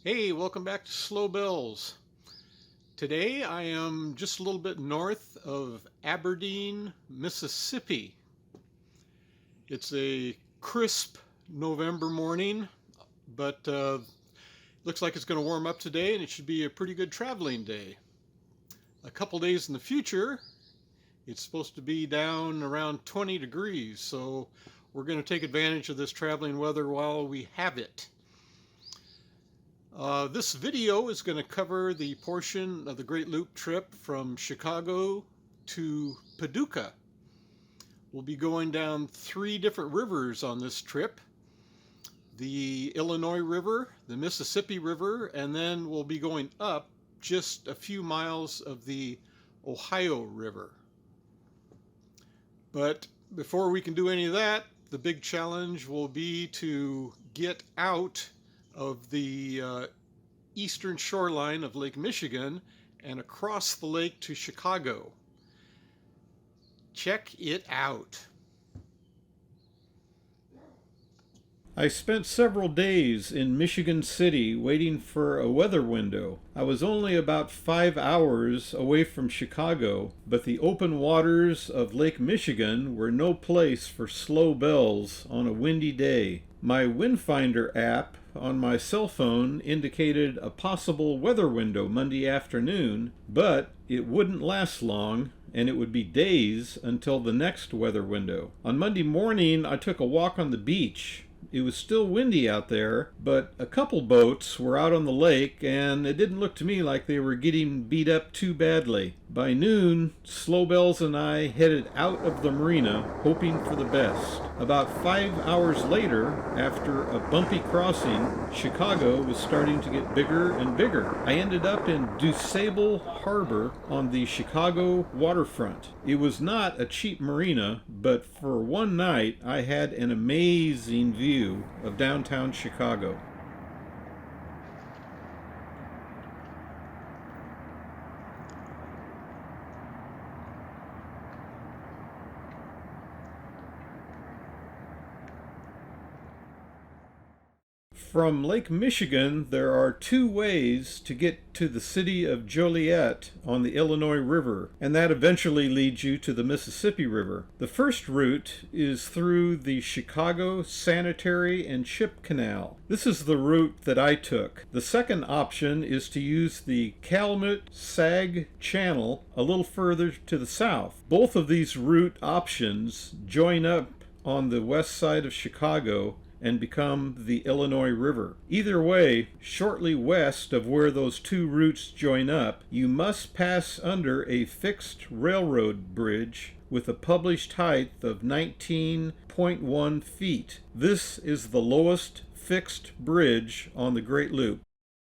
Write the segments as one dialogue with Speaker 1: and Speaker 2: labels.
Speaker 1: Hey, welcome back to Slow Bills. Today I am just a little bit north of Aberdeen, Mississippi. It's a crisp November morning, but looks like it's going to warm up today and it should be a pretty good traveling day. A couple days in the future, it's supposed to be down around 20 degrees, so we're going to take advantage of this traveling weather while we have it. This video is going to cover the portion of the Great Loop trip from Chicago to Paducah. We'll be going down 3 different rivers on this trip. The Illinois River, the Mississippi River, and then we'll be going up just a few miles of the Ohio River. But before we can do any of that, the big challenge will be to get out of the eastern shoreline of Lake Michigan and across the lake to Chicago. Check it out. I spent several days in Michigan City waiting for a weather window. I was only about 5 hours away from Chicago, but the open waters of Lake Michigan were no place for slow bells on a windy day. My Windfinder app on my cell phone indicated a possible weather window Monday afternoon, but it wouldn't last long, and it would be days until the next weather window. On Monday morning, I took a walk on the beach. It was still windy out there, but a couple boats were out on the lake, and it didn't look to me like they were getting beat up too badly. By noon, Slow Bells and I headed out of the marina, hoping for the best. About 5 hours later, after a bumpy crossing, Chicago was starting to get bigger and bigger. I ended up in DuSable Harbor on the Chicago waterfront. It was not a cheap marina, but for one night I had an amazing view of downtown Chicago. From Lake Michigan, there are 2 ways to get to the city of Joliet on the Illinois River, and that eventually leads you to the Mississippi River. The first route is through the Chicago Sanitary and Ship Canal. This is the route that I took. The second option is to use the Calumet-Sag Channel a little further to the south. Both of these route options join up on the west side of Chicago and become the Illinois River. Either way, shortly west of where those 2 routes join up, you must pass under a fixed railroad bridge with a published height of 19.1 feet. This is the lowest fixed bridge on the Great Loop.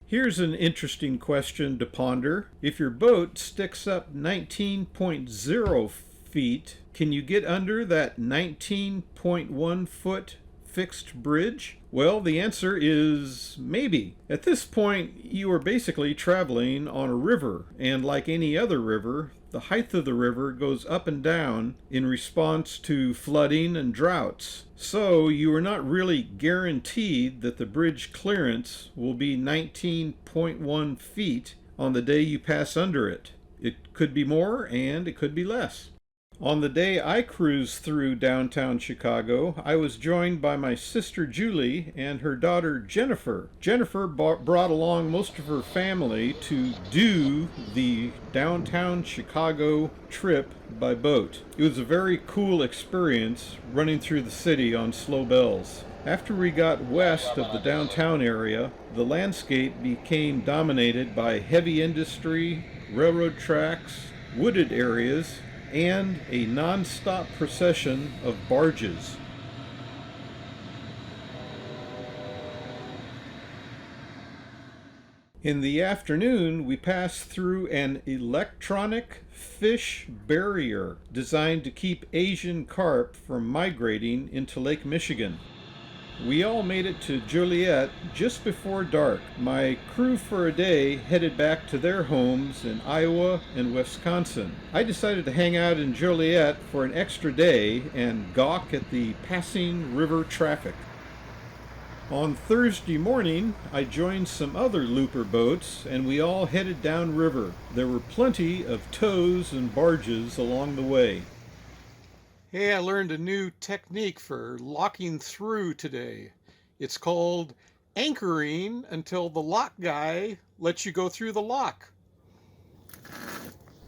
Speaker 1: Here's an interesting question to ponder. If your boat sticks up 19.0 feet, can you get under that 19.1 foot fixed bridge? Well, the answer is maybe. At this point, you are basically traveling on a river, and like any other river, the height of the river goes up and down in response to flooding and droughts. So you are not really guaranteed that the bridge clearance will be 19.1 feet on the day you pass under it. It could be more and it could be less. On the day I cruised through downtown Chicago, I was joined by my sister Julie and her daughter Jennifer. Jennifer brought along most of her family to do the downtown Chicago trip by boat. It was a very cool experience running through the city on Slow Bells. After we got west of the downtown area, the landscape became dominated by heavy industry, railroad tracks, wooded areas, and a non-stop procession of barges. In the afternoon, we passed through an electronic fish barrier designed to keep Asian carp from migrating into Lake Michigan. We all made it to Joliet just before dark. My crew for a day headed back to their homes in Iowa and Wisconsin. I decided to hang out in Joliet for an extra day and gawk at the passing river traffic. On Thursday morning, I joined some other looper boats and we all headed downriver. There were plenty of tows and barges along the way.
Speaker 2: Hey, I learned a new technique for locking through today. It's called anchoring until the lock guy lets you go through the lock.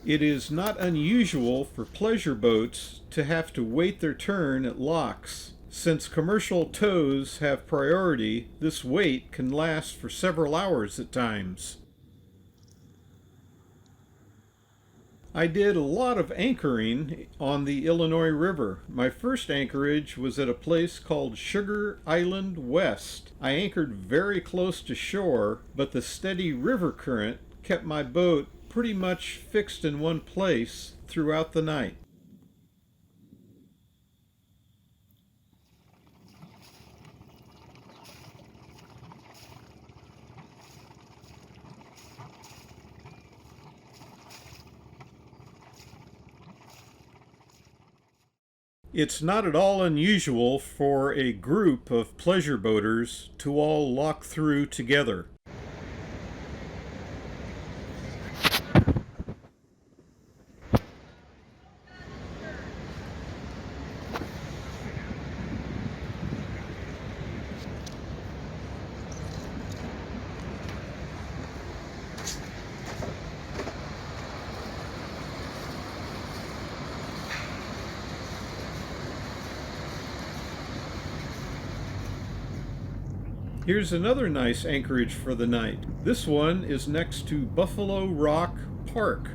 Speaker 1: It is not unusual for pleasure boats to have to wait their turn at locks. Since commercial tows have priority, this wait can last for several hours at times. I did a lot of anchoring on the Illinois River. My first anchorage was at a place called Sugar Island West. I anchored very close to shore, but the steady river current kept my boat pretty much fixed in one place throughout the night. It's not at all unusual for a group of pleasure boaters to all lock through together. Here's another nice anchorage for the night. This one is next to Buffalo Rock Park.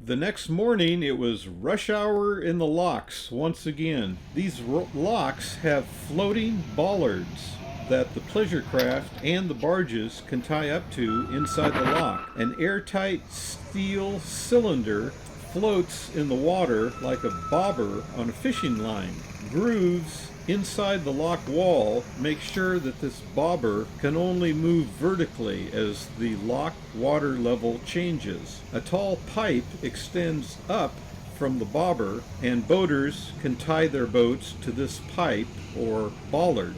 Speaker 1: The next morning it was rush hour in the locks once again. These locks have floating bollards that the pleasure craft and the barges can tie up to inside the lock. An airtight steel cylinder floats in the water like a bobber on a fishing line. Grooves inside the lock wall make sure that this bobber can only move vertically as the lock water level changes. A tall pipe extends up from the bobber, and boaters can tie their boats to this pipe or bollard.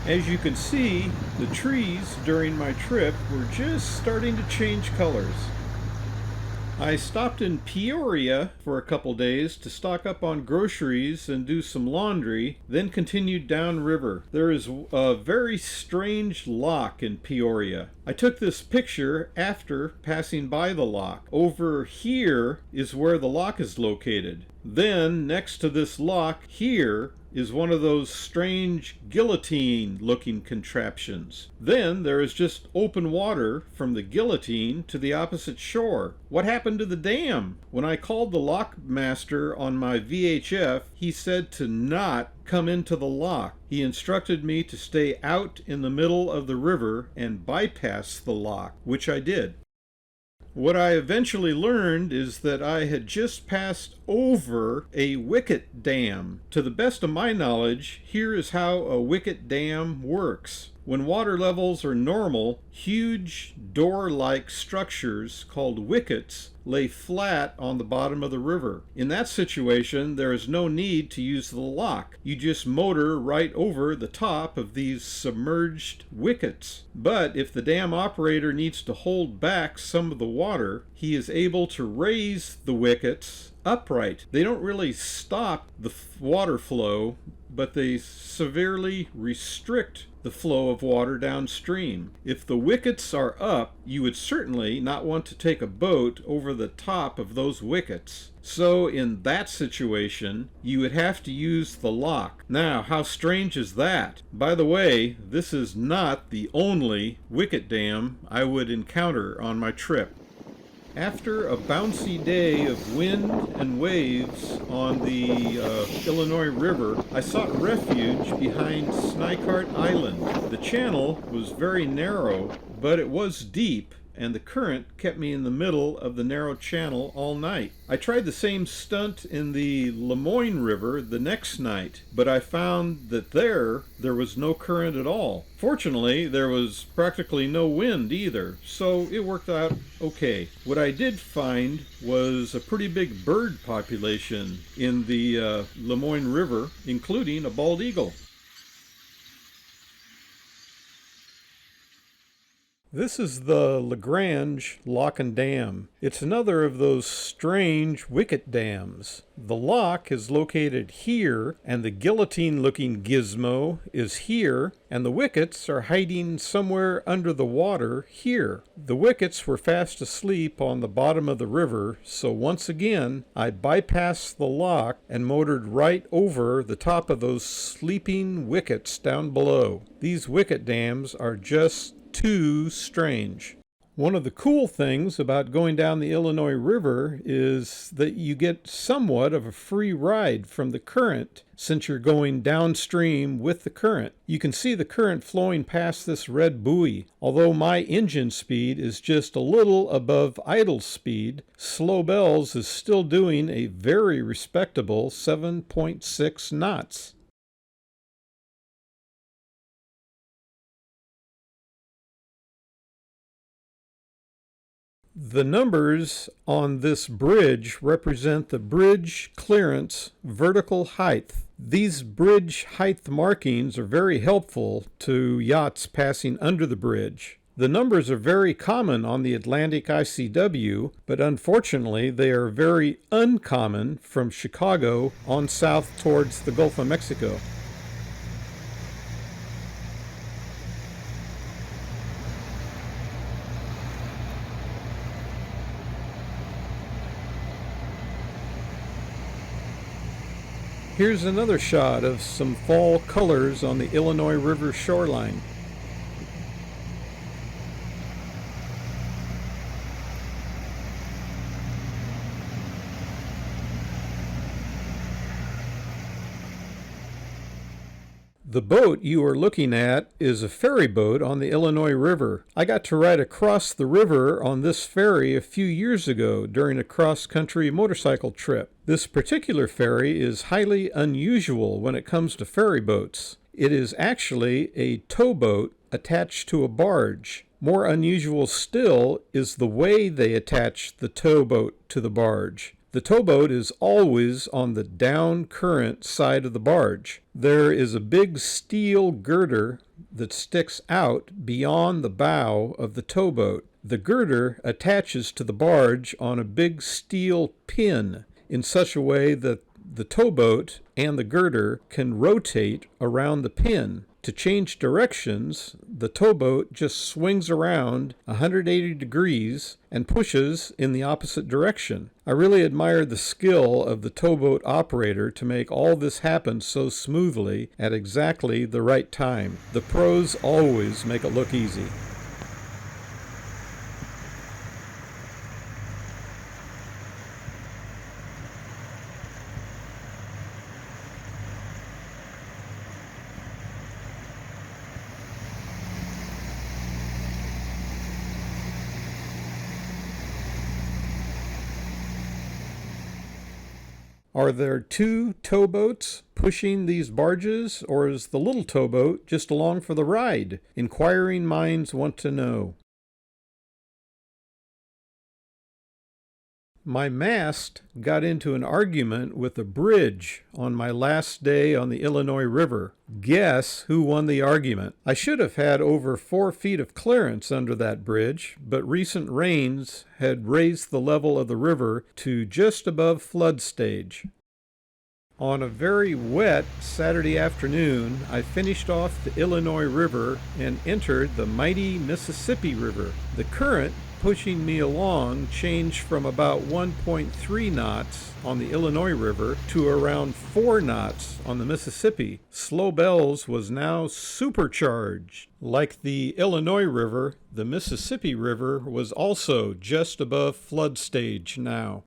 Speaker 1: As you can see, the trees during my trip were just starting to change colors. I stopped in Peoria for a couple days to stock up on groceries and do some laundry, then continued downriver. There is a very strange lock in Peoria. I took this picture after passing by the lock. Over here is where the lock is located. Then, next to this lock here, is one of those strange guillotine-looking contraptions. Then there is just open water from the guillotine to the opposite shore. What happened to the dam? When I called the lock master on my VHF, he said to not come into the lock. He instructed me to stay out in the middle of the river and bypass the lock, which I did. What I eventually learned is that I had just passed over a wicket dam. To the best of my knowledge, here is how a wicket dam works. When water levels are normal, huge door-like structures called wickets lay flat on the bottom of the river. In that situation, there is no need to use the lock. You just motor right over the top of these submerged wickets. But if the dam operator needs to hold back some of the water, he is able to raise the wickets upright. They don't really stop the water flow, but they severely restrict the flow of water downstream. If the wickets are up, you would certainly not want to take a boat over the top of those wickets. So in that situation, you would have to use the lock. Now, how strange is that? By the way, this is not the only wicket dam I would encounter on my trip. After a bouncy day of wind and waves on the Illinois River, I sought refuge behind Snipecart Island. The channel was very narrow, but it was deep, and the current kept me in the middle of the narrow channel all night. I tried the same stunt in the Lemoyne River the next night, but I found that there was no current at all. Fortunately, there was practically no wind either, so it worked out okay. What I did find was a pretty big bird population in the Lemoyne River, including a bald eagle. This is the Lagrange Lock and Dam. It's another of those strange wicket dams. The lock is located here, and the guillotine-looking gizmo is here, and the wickets are hiding somewhere under the water here. The wickets were fast asleep on the bottom of the river, so once again I bypassed the lock and motored right over the top of those sleeping wickets down below. These wicket dams are just too strange. One of the cool things about going down the Illinois River is that you get somewhat of a free ride from the current since you're going downstream with the current. You can see the current flowing past this red buoy. Although my engine speed is just a little above idle speed, Slow Bells is still doing a very respectable 7.6 knots. The numbers on this bridge represent the bridge clearance vertical height. These bridge height markings are very helpful to yachts passing under the bridge. The numbers are very common on the Atlantic ICW, but unfortunately they are very uncommon from Chicago on south towards the Gulf of Mexico. Here's another shot of some fall colors on the Illinois River shoreline. The boat you are looking at is a ferry boat on the Illinois River. I got to ride across the river on this ferry a few years ago during a cross-country motorcycle trip. This particular ferry is highly unusual when it comes to ferry boats. It is actually a towboat attached to a barge. More unusual still is the way they attach the towboat to the barge. The towboat is always on the down current side of the barge. There is a big steel girder that sticks out beyond the bow of the towboat. The girder attaches to the barge on a big steel pin in such a way that the towboat and the girder can rotate around the pin. To change directions, the towboat just swings around 180 degrees and pushes in the opposite direction. I really admired the skill of the towboat operator to make all this happen so smoothly at exactly the right time. The pros always make it look easy. Are there two towboats pushing these barges, or is the little towboat just along for the ride? Inquiring minds want to know. My mast got into an argument with a bridge on my last day on the Illinois River. Guess who won the argument? I should have had over 4 feet of clearance under that bridge, but recent rains had raised the level of the river to just above flood stage. On a very wet Saturday afternoon, I finished off the Illinois River and entered the mighty Mississippi River. The current pushing me along changed from about 1.3 knots on the Illinois River to around 4 knots on the Mississippi. Slow Bells was now supercharged. Like the Illinois River, the Mississippi River was also just above flood stage now.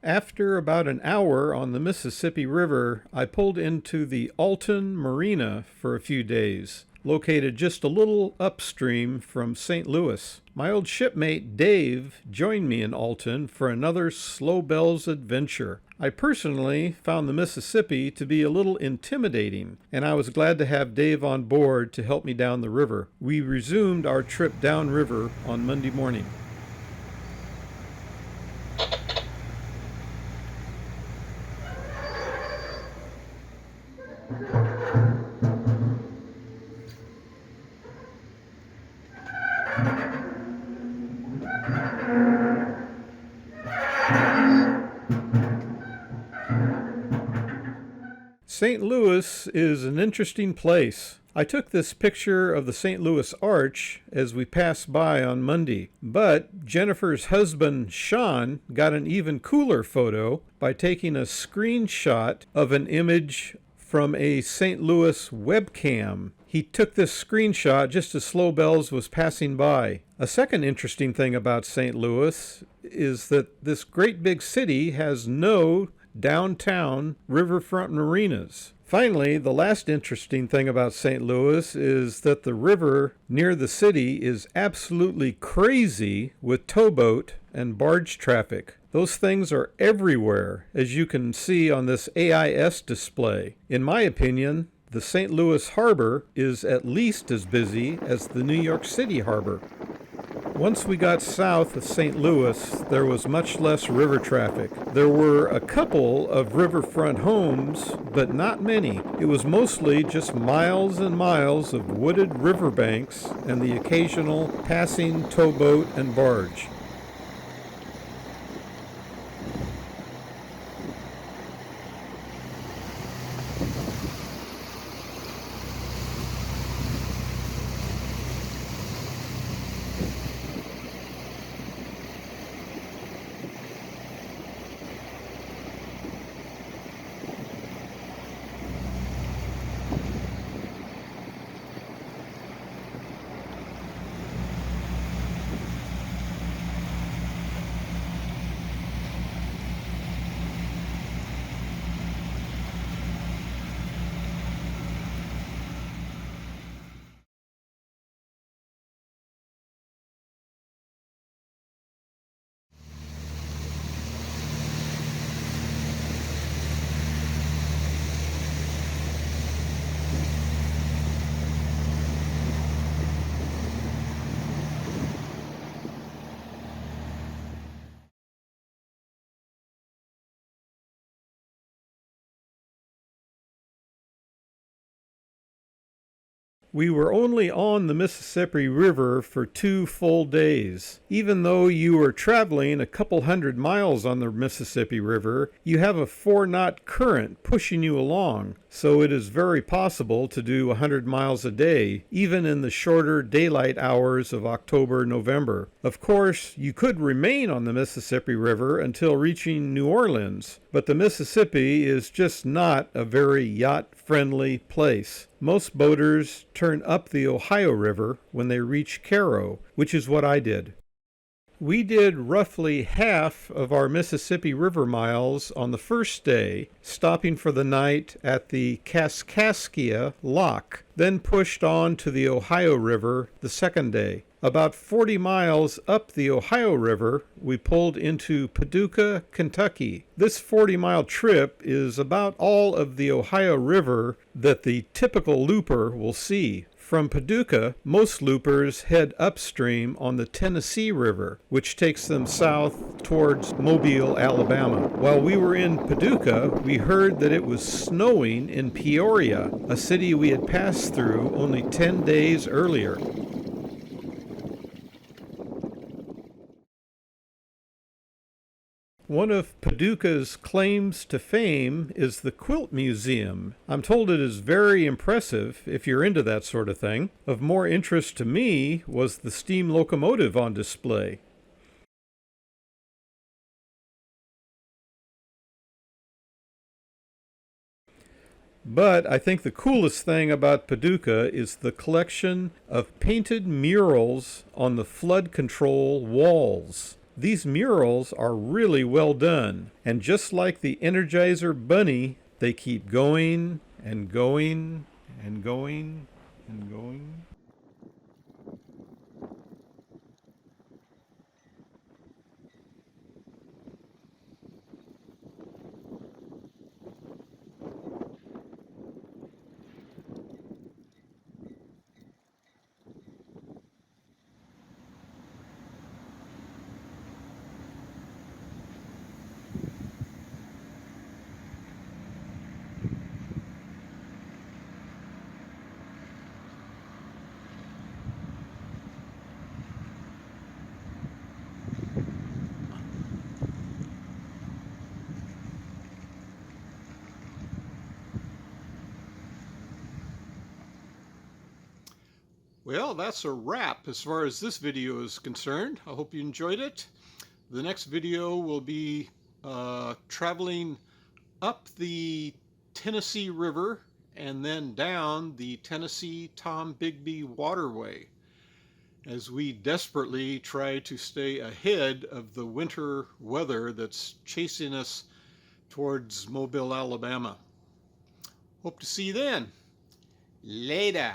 Speaker 1: After about an hour on the Mississippi River, I pulled into the Alton Marina for a few days. located just a little upstream from St. Louis. My old shipmate Dave joined me in Alton for another Slow Bells adventure. I personally found the Mississippi to be a little intimidating, and I was glad to have Dave on board to help me down the river. We resumed our trip downriver on Monday morning. St. Louis is an interesting place. I took this picture of the St. Louis Arch as we passed by on Monday, but Jennifer's husband, Sean, got an even cooler photo by taking a screenshot of an image from a St. Louis webcam. He took this screenshot just as Slow Bells was passing by. A second interesting thing about St. Louis is that this great big city has no downtown riverfront marinas. Finally, the last interesting thing about St. Louis is that the river near the city is absolutely crazy with towboat and barge traffic. Those things are everywhere, as you can see on this AIS display. In my opinion, the St. Louis harbor is at least as busy as the New York City harbor. Once we got south of St. Louis, there was much less river traffic. There were a couple of riverfront homes, but not many. It was mostly just miles and miles of wooded riverbanks and the occasional passing towboat and barge. We were only on the Mississippi River for 2 full days. Even though you were traveling a couple hundred miles on the Mississippi River, you have a 4-knot current pushing you along, so it is very possible to do 100 miles a day, even in the shorter daylight hours of October, November. Of course, you could remain on the Mississippi River until reaching New Orleans, but the Mississippi is just not a very yacht-friendly place. Most boaters turn up the Ohio River when they reach Cairo, which is what I did. We did roughly half of our Mississippi River miles on the first day, stopping for the night at the Kaskaskia Lock, then pushed on to the Ohio River the second day. About 40 miles up the Ohio River, we pulled into Paducah, Kentucky. This 40-mile trip is about all of the Ohio River that the typical looper will see. From Paducah, most loopers head upstream on the Tennessee River, which takes them south towards Mobile, Alabama. While we were in Paducah, we heard that it was snowing in Peoria, a city we had passed through only 10 days earlier. One of Paducah's claims to fame is the Quilt Museum. I'm told it is very impressive if you're into that sort of thing. Of more interest to me was the steam locomotive on display. But I think the coolest thing about Paducah is the collection of painted murals on the flood control walls. These murals are really well done, and just like the Energizer Bunny, they keep going and going and going and going.
Speaker 2: Well, that's a wrap as far as this video is concerned. I hope you enjoyed it. The next video will be traveling up the Tennessee River and then down the Tennessee Tom Bigby Waterway as we desperately try to stay ahead of the winter weather that's chasing us towards Mobile, Alabama. Hope to see you then. Later.